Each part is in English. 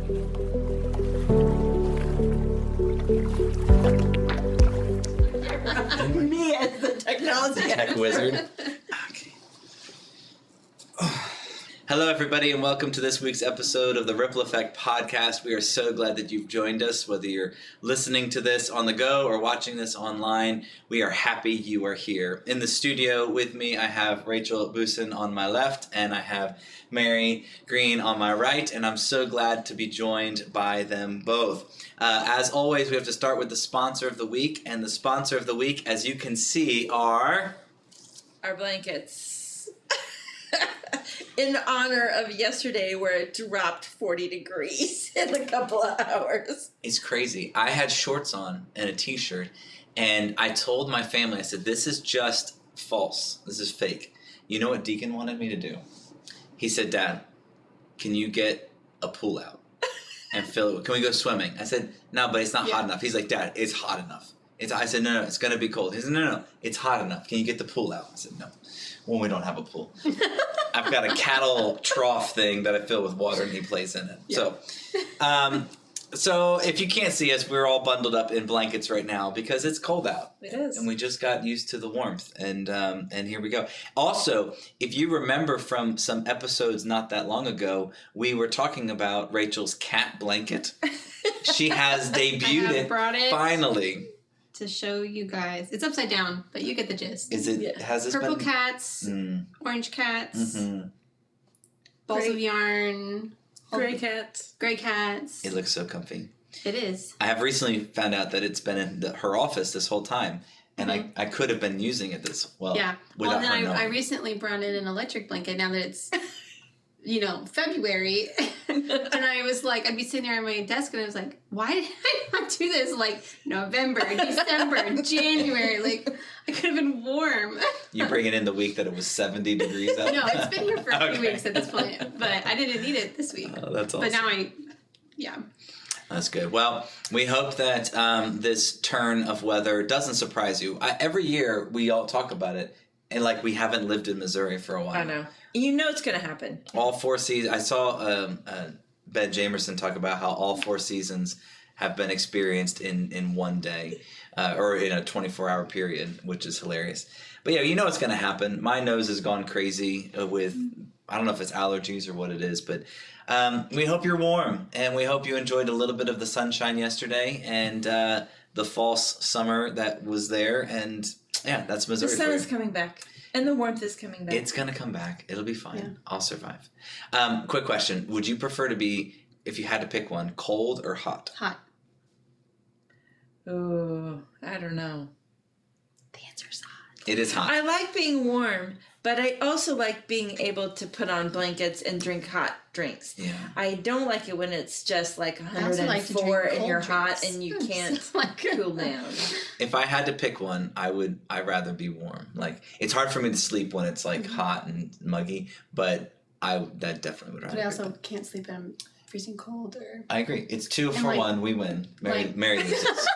Me as the technology tech wizard. Okay. Hello, everybody, and welcome to this week's episode of the Ripple Effect podcast. We are so glad that you've joined us, whether you're listening to this on the go or watching this online. We are happy you are here. In the studio with me, I have Rachel Busen on my left, and I have Mary Green on my right, and I'm so glad to be joined by them both. As always, we have to start with the sponsor of the week, and the sponsor of the week, as you can see, are... our blankets. In honor of yesterday where it dropped 40 degrees in a couple of hours. It's crazy. I had shorts on and a t-shirt, and I told my family, I said, this is just false. This is fake. You know what Deacon wanted me to do? He said, Dad, can you get a pool out and fill it? Can we go swimming? I said, no, but it's not hot enough. He's like, Dad, it's hot enough. I said, no, it's going to be cold. He said, no, it's hot enough. Can you get the pool out? I said, no. Well, we don't have a pool. I've got a cattle trough thing that I fill with water and he plays in it. Yeah. So if you can't see us, we're all bundled up in blankets right now because it's cold out. It is. And we just got used to the warmth. And here we go. Also, if you remember from some episodes not that long ago, we were talking about Rachel's cat blanket. She has debuted it finally. To show you guys. It's upside down, but you get the gist. Is it? Yeah. Has this purple been... cats, orange cats, balls of yarn, gray cats. It looks so comfy. It is. I have recently found out that it's been in her office this whole time, and I could have been using it without her knowing. I recently brought in an electric blanket now that it's February. And I was like, I'd be sitting there at my desk and I was like, why did I not do this? Like, November, December, January. Like, I could have been warm. You bring it in the week that it was 70 degrees out? No, it's been here for a few weeks at this point. But I didn't need it this week. Oh, that's awesome. But now That's good. Well, we hope that this turn of weather doesn't surprise you. Every year, we all talk about it. And we haven't lived in Missouri for a while. I know. You know it's going to happen. All 4 seasons. I saw Ben Jamerson talk about how all 4 seasons have been experienced in one day or in a 24-hour period, which is hilarious. But yeah, you know it's going to happen. My nose has gone crazy with, I don't know if it's allergies or what it is, but we hope you're warm and we hope you enjoyed a little bit of the sunshine yesterday and the false summer that was there. And yeah, that's Missouri. The sun is coming back. And the warmth is coming back. It's going to come back. It'll be fine. Yeah. I'll survive. Quick question. Would you prefer to be, if you had to pick one, cold or hot? Hot. Oh, I don't know. The answer's hot. It is hot. I like being warm, but I also like being able to put on blankets and drink hot drinks. Yeah. I don't like it when it's just 104 and you're hot and you can't cool down. If I had to pick one, I'd rather be warm. It's hard for me to sleep when it's hot and muggy, but that definitely would rather. But I also can't sleep when I'm freezing cold or. I agree. It's 2 for 1. We win. Mary loses.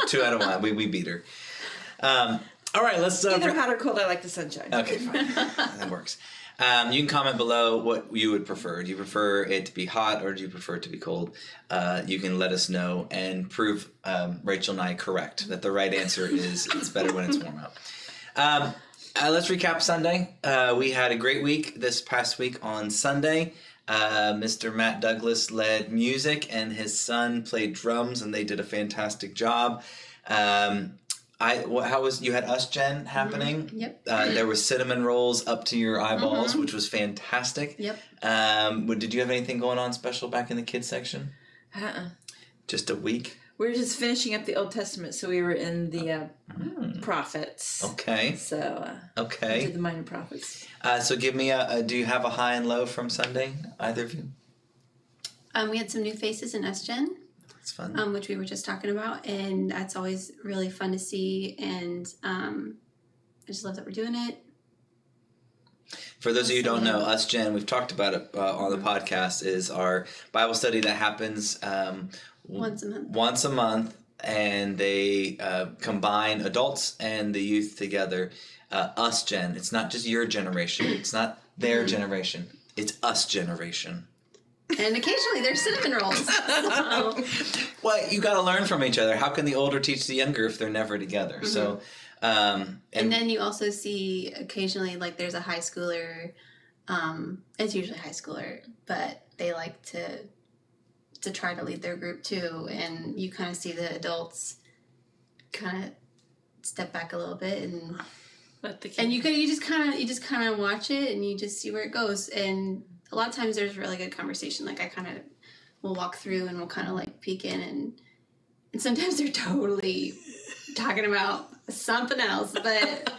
2 out of 1. We beat her. All right, let's... Either hot or cold, I like the sunshine. Okay, fine. That works. You can comment below what you would prefer. Do you prefer it to be hot or do you prefer it to be cold? You can let us know and prove Rachel and I correct that the right answer is it's better when it's warm out. Let's recap Sunday. We had a great week this past week on Sunday. Mr. Matt Douglas led music and his son played drums and they did a fantastic job. You had Us Gen happening? Mm-hmm. Yep. There was cinnamon rolls up to your eyeballs, which was fantastic. Yep. Did you have anything going on special back in the kids section? Just a week? We were just finishing up the Old Testament, so we were in the prophets. Okay. So, we did the minor prophets. So give me do you have a high and low from Sunday, either of you? We had some new faces in SGen. It's fun. Which we were just talking about, and that's always really fun to see, and I just love that we're doing it. For those of you who don't know, Us Gen, we've talked about it on the podcast, is our Bible study that happens once a month, and they combine adults and the youth together. Us Gen. It's not just your generation. It's not their generation. It's us generation. And occasionally there's cinnamon rolls. So. Well, you got to learn from each other. How can the older teach the younger if they're never together? Mm-hmm. So, and then you also see occasionally, like, there's a high schooler. It's usually high schooler, but they like to try to lead their group too, and you kind of see the adults kind of step back a little bit, and you just kind of watch it, and you just see where it goes. And a lot of times there's really good conversation. Like, I kind of will walk through and we'll kind of like peek in, and sometimes they're totally talking about something else, but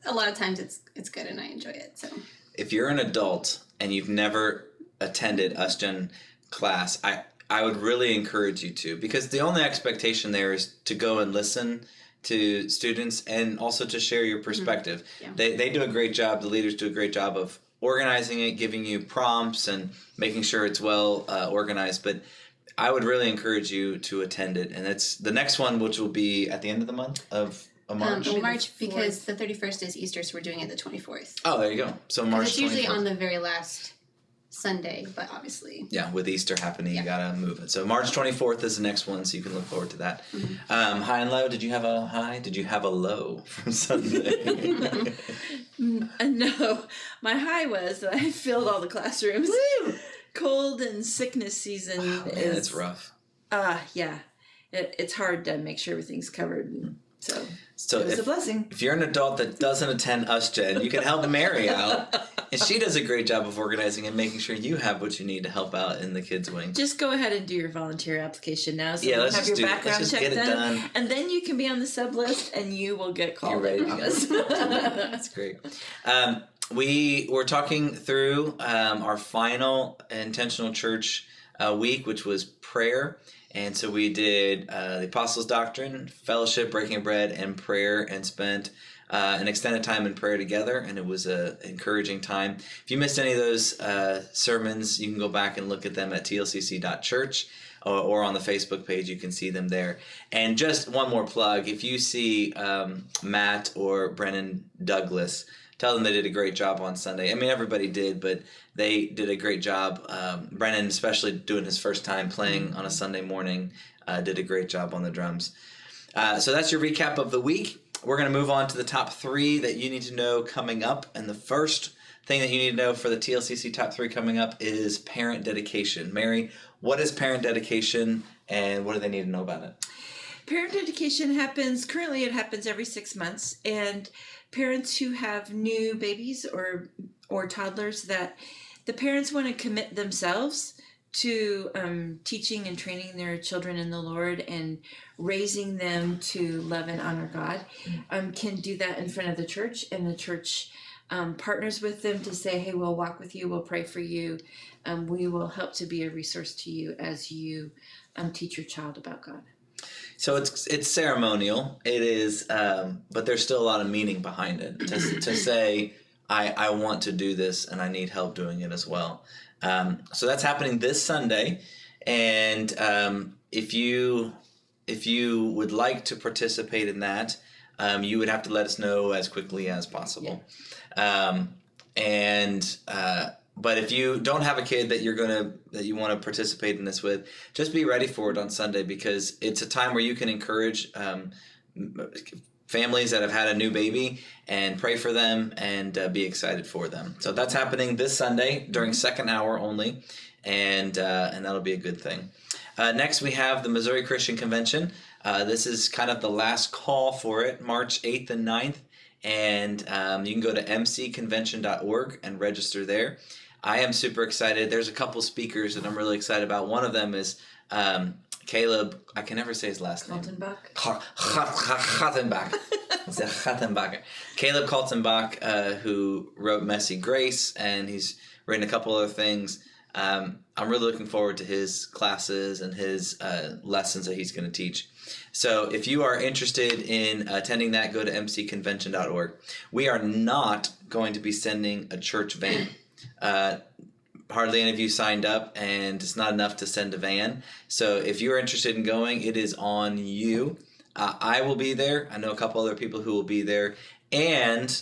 a lot of times it's good and I enjoy it. So if you're an adult and you've never attended USGen class, I would really encourage you to, because the only expectation there is to go and listen to students and also to share your perspective. Mm-hmm. Yeah. They do a great job. The leaders do a great job of organizing it, giving you prompts and making sure it's well organized. But I would really encourage you to attend it. And it's the next one, which will be at the end of the month of March. March, because the 31st is Easter, so we're doing it the 24th. Oh, there you go. So March 24th. It's usually on the very last Sunday, but obviously. Yeah, with Easter happening, you gotta move it. So March 24th is the next one, so you can look forward to that. Mm-hmm. High and low, did you have a high? Did you have a low from Sunday? No. My high was that I filled all the classrooms. Woo! Cold and sickness season. Oh, man, it's rough. Yeah. It's hard to make sure everything's covered. And so it was a blessing. If you're an adult that doesn't attend USGen, you can help Mary out. And she does a great job of organizing and making sure you have what you need to help out in the kids' wing. Just go ahead and do your volunteer application now. So let's have just your background check done. And then you can be on the sub list and you will get called. You're ready. That's great. We were talking through our final intentional church week, which was prayer. And so we did the Apostles' Doctrine, Fellowship, Breaking Bread, and prayer, and spent an extended time in prayer together, and it was an encouraging time. If you missed any of those sermons, you can go back and look at them at tlcc.church or on the Facebook page. You can see them there. And just one more plug, if you see Matt or Brennan Douglas, tell them they did a great job on Sunday. I mean, everybody did, but they did a great job. Brennan, especially doing his first time playing on a Sunday morning, did a great job on the drums. So that's your recap of the week. We're going to move on to the top 3 that you need to know coming up. And the first thing that you need to know for the TLCC top 3 coming up is parent dedication. Mary, what is parent dedication and what do they need to know about it? Parent dedication currently it happens every 6 months, and parents who have new babies or toddlers, that the parents want to commit themselves to teaching and training their children in the Lord and raising them to love and honor God, can do that in front of the church, and the church partners with them to say, hey, we'll walk with you, we'll pray for you, we will help to be a resource to you as you teach your child about God. So it's ceremonial. It is, but there's still a lot of meaning behind it. To say, I want to do this and I need help doing it as well. So that's happening this Sunday, and if you would like to participate in that, you would have to let us know as quickly as possible. Yeah. But if you don't have a kid that you want to participate in this with, just be ready for it on Sunday, because it's a time where you can encourage families that have had a new baby and pray for them and be excited for them. So that's happening this Sunday during second hour only, and that'll be a good thing. Next, we have the Missouri Christian Convention. This is kind of the last call for it, March 8th and 9th, and you can go to mcconvention.org and register there. I am super excited. There's a couple speakers that I'm really excited about. One of them is Caleb, I can never say his last name. Kaltenbach. Caleb Kaltenbach, who wrote Messy Grace, and he's written a couple other things. I'm really looking forward to his classes and his lessons that he's going to teach. So if you are interested in attending that, go to mcconvention.org. We are not going to be sending a church van. Hardly any of you signed up, and it's not enough to send a van. So if you're interested in going, it is on you. I will be there. I know a couple other people who will be there. And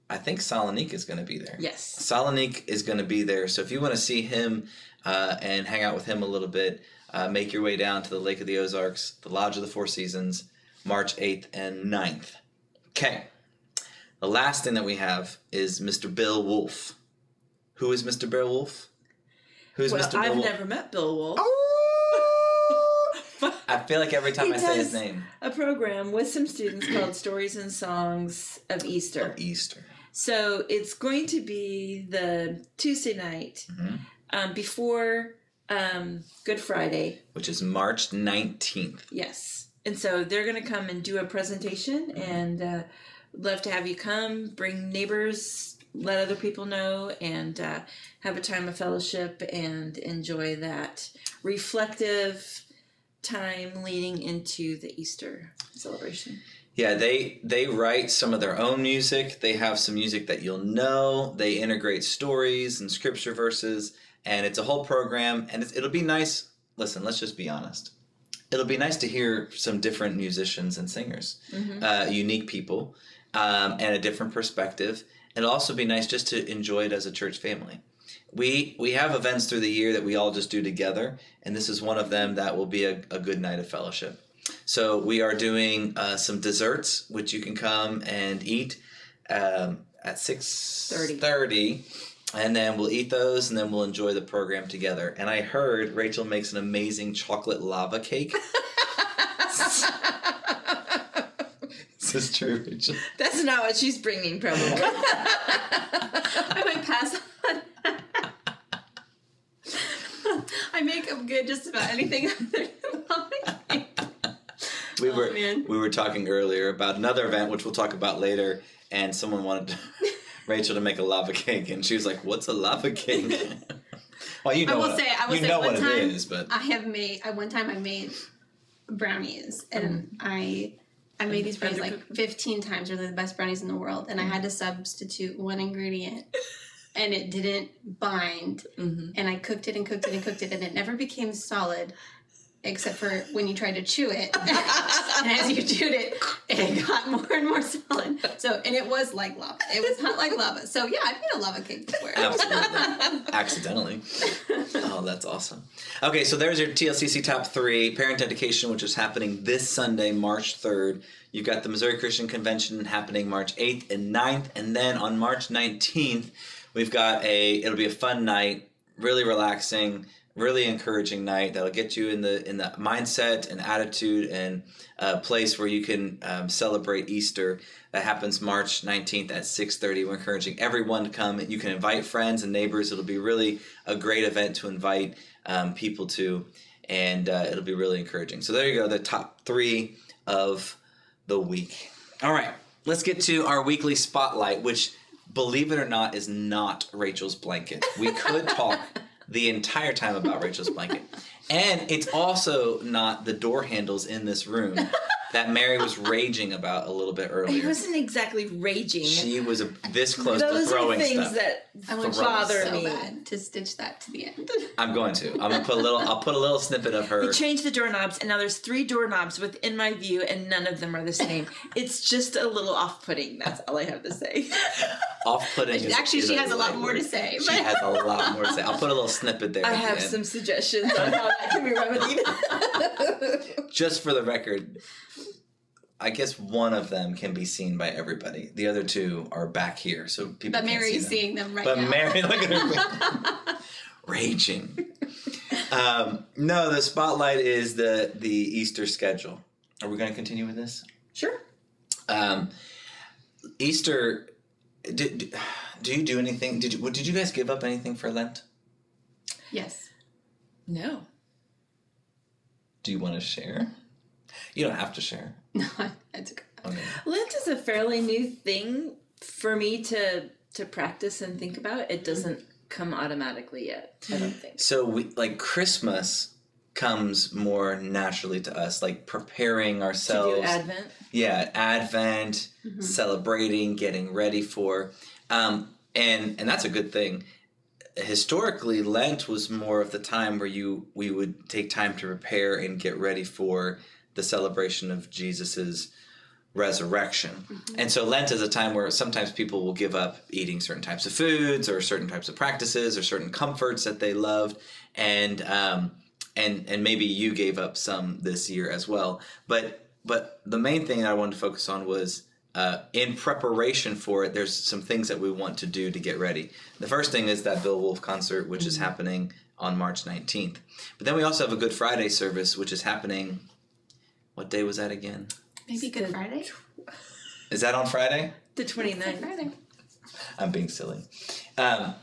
I think Salonique is going to be there. Yes. Salonique is going to be there. So if you want to see him and hang out with him a little bit. Make your way down to the Lake of the Ozarks, the Lodge of the Four Seasons, March 8th and 9th. Okay. The last thing that we have is Mr. Bill Wolf. Who is Mr. Bill Wolf? Who's Mr. Bill I've Wolf? never met Bill Wolf. I feel like every time I say his name. A program with some students called Stories and Songs of Easter. So it's going to be the Tuesday night before Good Friday. Which is March 19th. Yes. And so they're going to come and do a presentation, and love to have you come, bring neighbors, let other people know, and have a time of fellowship and enjoy that reflective time leading into the Easter celebration. Yeah, they write some of their own music. They have some music that you'll know. They integrate stories and scripture verses, and it's a whole program, and it'll be nice. Listen, let's just be honest. It'll be nice to hear some different musicians and singers, unique people, and a different perspective. It'll also be nice just to enjoy it as a church family. We have events through the year that we all just do together, and this is one of them that will be a good night of fellowship. So we are doing some desserts, which you can come and eat at 6:30. And then we'll eat those, and then we'll enjoy the program together. And I heard Rachel makes an amazing chocolate lava cake. Is this true, Rachel? That's not what she's bringing, probably. I might pass on. I make them good just about anything other than lava cake. We were talking earlier about another event, which we'll talk about later, and someone wanted Rachel to make a lava cake, and she was like, "What's a lava cake?" Well, you know, I will say what it is, but one time I made brownies, and I made these brownies like 15 times. They're the best brownies in the world, and I had to substitute one ingredient, and it didn't bind. And I cooked it and cooked it and cooked it, and it never became solid. Except for when you tried to chew it. And as you chewed it, it got more and more solid. So, and it was like lava. It was not like lava. So, yeah, I've made a lava cake before. Absolutely. Accidentally. Oh, that's awesome. Okay, so there's your TLCC Top 3. Parent Dedication, which is happening this Sunday, March 3rd. You've got the Missouri Christian Convention happening March 8th and 9th. And then on March 19th, we've got it'll be a fun night, really relaxing, really encouraging night that'll get you in the mindset and attitude and place where you can celebrate Easter. That happens March 19th at 6:30. We're encouraging everyone to come. You can invite friends and neighbors. It'll be really a great event to invite people to, and it'll be really encouraging. So there you go, the top 3 of the week. All right, let's get to our weekly spotlight, which, believe it or not, is not Rachel's blanket. We could talk the entire time about Rachel's blanket. And it's also not the door handles in this room that Mary was raging about a little bit earlier. I wasn't exactly raging. She was this close to Those throwing are things stuff. that I want bother so me. bad to stitch that to the end. I'm going to. I'll put a little snippet of her. We changed the doorknobs, and now there's 3 doorknobs within my view, and none of them are the same. It's just a little off-putting. That's all I have to say. Off-putting. Actually, she has a lot more to say. She has a lot more to say. I'll put a little snippet there. I have some suggestions on how that can be remedied. Just for the record, I guess one of them can be seen by everybody. The other 2 are back here, so people But can't Mary's see them. seeing them right But now. Mary, look at her raging. No, the spotlight is the Easter schedule. Are we going to continue with this? Sure. Easter. Do you do anything? Did you guys give up anything for Lent? Yes. No. Do you want to share? You don't have to share. No, that's okay. Okay. Lent is a fairly new thing for me to practice and think about. It doesn't come automatically yet, I don't think. So Christmas comes more naturally to us, like preparing ourselves. To do Advent? Yeah, Advent, celebrating, getting ready for, and that's a good thing. Historically, Lent was more of the time where we would take time to prepare and get ready for the celebration of Jesus's resurrection. And so Lent is a time where sometimes people will give up eating certain types of foods or certain types of practices or certain comforts that they loved, and maybe you gave up some this year as well. But the main thing that I wanted to focus on was in preparation for it, there's some things that we want to do to get ready. The first thing is that Bill Wolf concert, which is happening on March 19th. But then we also have a Good Friday service, which is happening. What day was that again? Maybe Good Friday? Is that on Friday? The 29th. Friday. I'm being silly. Yeah,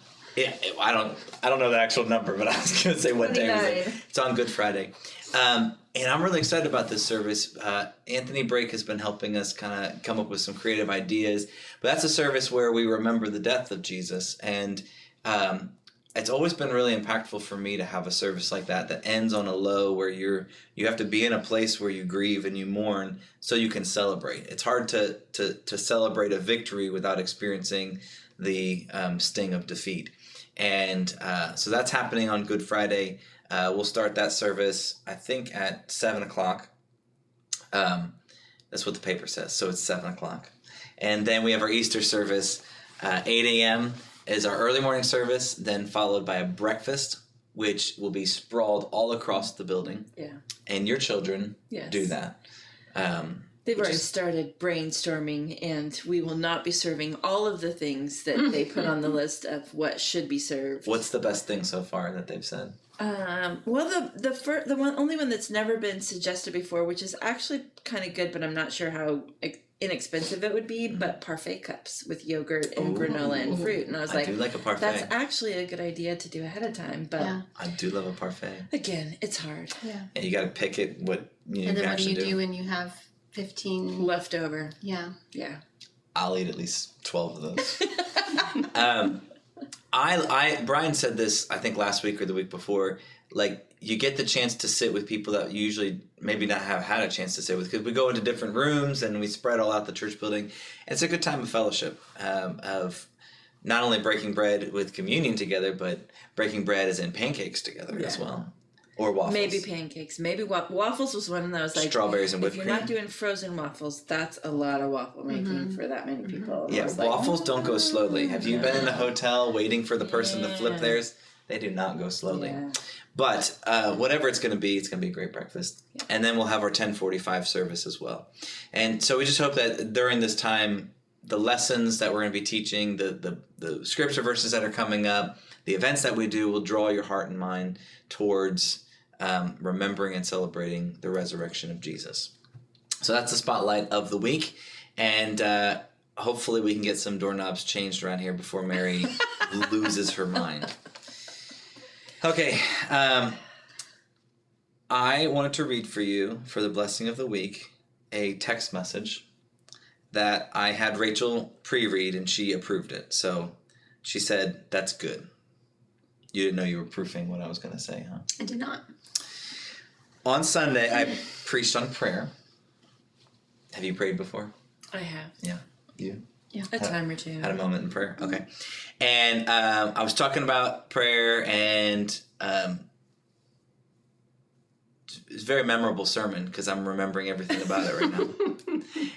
I don't know the actual number, but I was going to say what day it is. It's on Good Friday. And I'm really excited about this service. Anthony Brake has been helping us kind of come up with some creative ideas. But that's a service where we remember the death of Jesus. And it's always been really impactful for me to have a service like that ends on a low, where you have to be in a place where you grieve and you mourn so you can celebrate. It's hard to celebrate a victory without experiencing the sting of defeat. And so that's happening on Good Friday. We'll start that service, I think, at 7 o'clock. That's what the paper says, so it's 7 o'clock. And then we have our Easter service, 8 a.m. is our early morning service, then followed by a breakfast, which will be sprawled all across the building. Yeah. And your children do that. They've already started brainstorming, and we will not be serving all of the things that they put on the list of what should be served. What's the best thing so far that they've said? Well, the only one that's never been suggested before, which is actually kind of good, but I'm not sure how inexpensive it would be, but parfait cups with yogurt and granola and fruit. And I was I do like a parfait. That's actually a good idea to do ahead of time. But I do love a parfait. Again, it's hard. Yeah. And you got to pick it what you and then can what do actually you do when you have 15 left over? Yeah. Yeah. I'll eat at least 12 of those. Brian said this, I think last week or the week before, like, you get the chance to sit with people that you usually maybe not have had a chance to sit with, because we go into different rooms and we spread all out the church building. It's a good time of fellowship, of not only breaking bread with communion together, but breaking bread as in pancakes together as well. Or waffles. Maybe pancakes. Maybe waffles was one that was like... Strawberries and whipped cream. If you're not doing frozen waffles, that's a lot of waffle making for that many people. Yeah, waffles don't go slowly. Have you been in a hotel waiting for the person to flip theirs? They do not go slowly. Yeah. But whatever it's going to be a great breakfast. Yeah. And then we'll have our 10:45 service as well. And so we just hope that during this time, the lessons that we're going to be teaching, the scripture verses that are coming up, the events that we do will draw your heart and mind towards remembering and celebrating the resurrection of Jesus. So that's the spotlight of the week. And hopefully we can get some doorknobs changed around here before Mary loses her mind. Okay, I wanted to read for you, for the blessing of the week, a text message that I had Rachel pre-read, and she approved it. So she said, that's good. You didn't know you were proofing what I was going to say, huh? I did not. On Sunday, I preached on prayer. Have you prayed before? I have. Yeah. You? Yeah. A time or two. Had a moment in prayer. Okay. And I was talking about prayer, and it's a very memorable sermon because I'm remembering everything about it right now.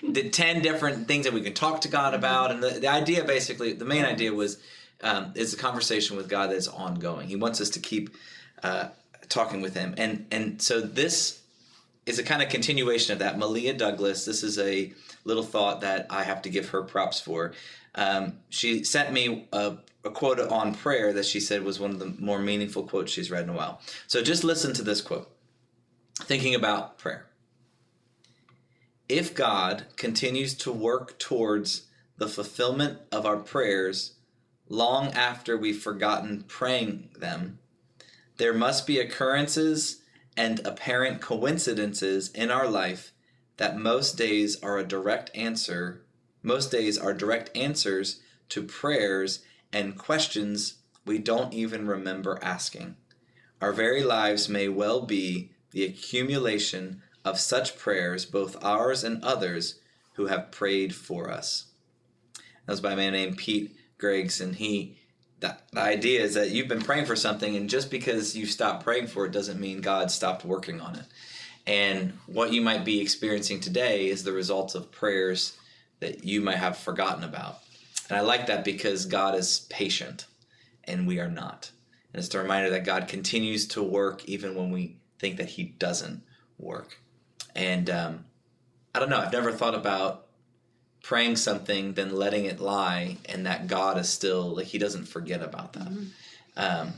The 10 different things that we can talk to God about. And the idea, basically, the main idea was it's a conversation with God that's ongoing. He wants us to keep talking with him. And so this is a kind of continuation of that. Malia Douglas, this is a little thought that I have to give her props for. She sent me a quote on prayer that she said was one of the more meaningful quotes she's read in a while. So just listen to this quote. Thinking about prayer. If God continues to work towards the fulfillment of our prayers long after we've forgotten praying them, there must be occurrences and apparent coincidences in our life that most days are direct answers to prayers and questions we don't even remember asking. Our very lives may well be the accumulation of such prayers, both ours and others who have prayed for us. That was by a man named Pete Greggs, and the idea is that you've been praying for something, and just because you stopped praying for it doesn't mean God stopped working on it. And what you might be experiencing today is the result of prayers that you might have forgotten about. And I like that because God is patient and we are not. And it's a reminder that God continues to work even when we think that he doesn't work. And I don't know, I've never thought about praying something, then letting it lie, and that God is still, like, he doesn't forget about that. Mm-hmm.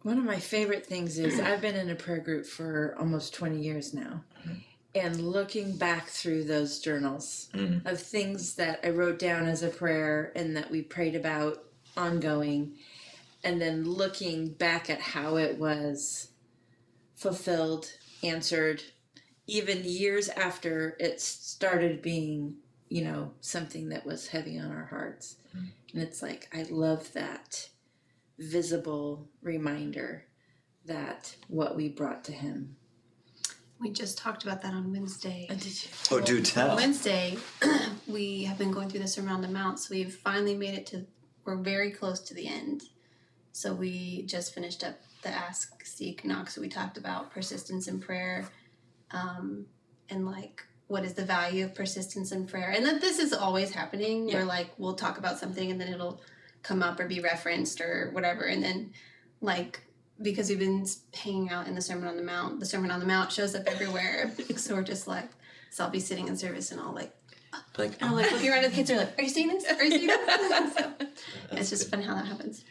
One of my favorite things is I've been in a prayer group for almost 20 years now. Mm-hmm. And looking back through those journals of things that I wrote down as a prayer and that we prayed about ongoing, and then looking back at how it was fulfilled, answered, even years after it started being, something that was heavy on our hearts. Mm-hmm. And it's like, I love that visible reminder that what we brought to him. We just talked about that on Wednesday. Did you? Oh, do tell. On Wednesday, we have been going through the Sermon on the Mount, so we've finally made it we're very close to the end. So we just finished up the Ask, Seek, Knock. So we talked about persistence in prayer, and like, what is the value of persistence in prayer? And that this is always happening, where like, we'll talk about something and then it'll come up or be referenced or whatever. And then like, because we've been hanging out in the Sermon on the Mount shows up everywhere. So we're just like, so I'll be sitting in service and I'll like and I'm like looking around at the kids, are like, are you seeing this? Are you seeing this? So it's just fun how that happens.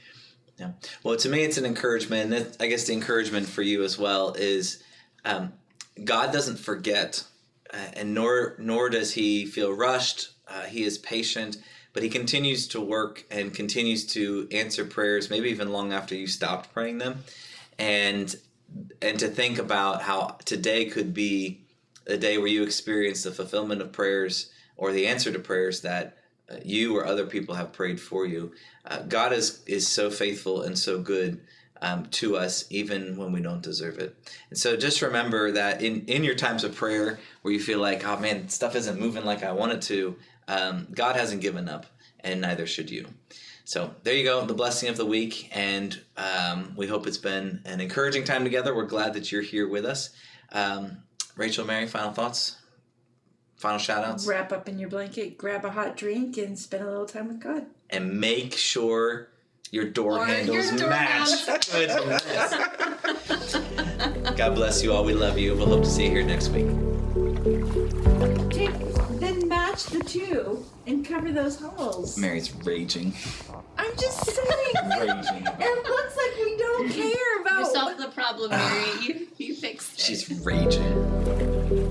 Yeah. Well, to me, it's an encouragement. And I guess the encouragement for you as well is God doesn't forget, and nor does he feel rushed. He is patient, but he continues to work and continues to answer prayers, maybe even long after you stopped praying them. And to think about how today could be a day where you experience the fulfillment of prayers or the answer to prayers that you or other people have prayed for you. God is so faithful and so good to us, even when we don't deserve it. And so just remember that in your times of prayer where you feel like, oh man, stuff isn't moving like I want it to, God hasn't given up, and neither should you. So there you go, the blessing of the week, and we hope it's been an encouraging time together. We're glad that you're here with us. Rachel, Mary, final thoughts? Final shout-outs? Wrap up in your blanket, grab a hot drink, and spend a little time with God. And make sure your door handles match. Goodness. God bless you all. We love you. We'll hope to see you here next week. Then match the two and cover those holes. Mary's raging. I'm just saying. Raging. It looks like we don't care about... You solved the problem, Mary. You fixed it. She's raging.